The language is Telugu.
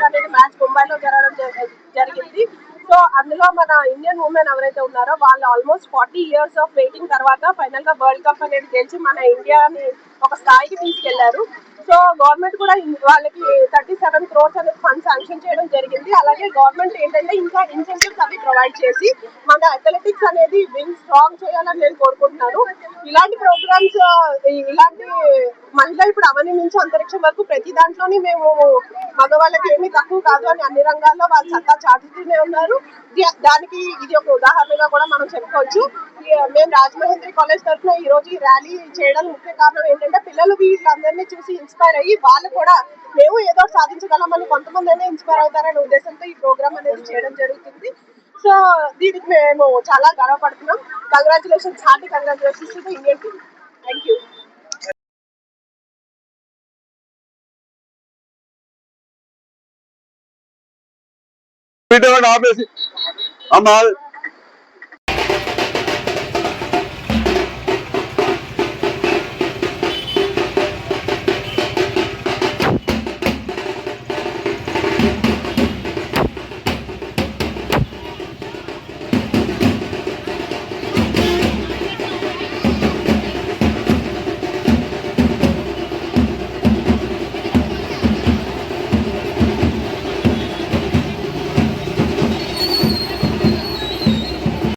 అనేది మ్యాచ్ ముంబైలో జరగడం జరిగింది. సో అందులో మన ఇండియన్ ఉమెన్ ఎవరైతే ఉన్నారో వాళ్ళు ఆల్మోస్ట్ 40 years ఆఫ్ వెయిటింగ్ తర్వాత ఫైనల్ గా వరల్డ్ కప్ అనేది గెలిచి మన ఇండియాని ఒక స్థాయికి తీసుకెళ్లారు. సో గవర్నమెంట్ కూడా వాళ్ళకి 37 crores అనేది ఫండ్ శాంక్షన్ చేయడం జరిగింది. అలాగే గవర్నమెంట్ ఏంటంటే ఇంకా ఇన్సెంటివ్స్ అవి ప్రొవైడ్ చేసి మన అథ్లెటిక్స్ అనేది వింగ్ స్ట్రాంగ్ చేయాలని నేను కోరుకుంటున్నాను. ఇలాంటి ప్రోగ్రామ్స్, ఇలాంటి మహిళ ఇప్పుడు అవని నుంచి అంతరిక్షం వరకు ప్రతి దాంట్లోని మేము మగవాళ్ళకి ఏమీ తక్కువ కాదు అని అన్ని రంగాల్లో వాళ్ళు సత్తా చాటుతూనే ఉన్నారు. దానికి ఇది ఒక ఉదాహరణగా కూడా మనం చెప్పుకోవచ్చు. మేము రాజమహేంద్రి కాలేజ్ తరఫున ఈ రోజు ఈ ర్యాలీ చేయడానికి ముఖ్య కారణం ఏంటంటే పిల్లలు వీళ్ళందరినీ చూసి ఇన్స్పైర్ అయ్యి వాళ్ళు కూడా మేము ఏదో సాధించగలమని కొంతమంది అయినా ఇన్స్పైర్ అవుతారనే ఉద్దేశంతో ఈ ప్రోగ్రామ్ అనేది చేయడం జరుగుతుంది. సో దీనికి మేము చాలా గర్వపడుతున్నాం. Congratulations, hearty congratulations to the Indian team. Thank you. ఆపేసి అమ్మా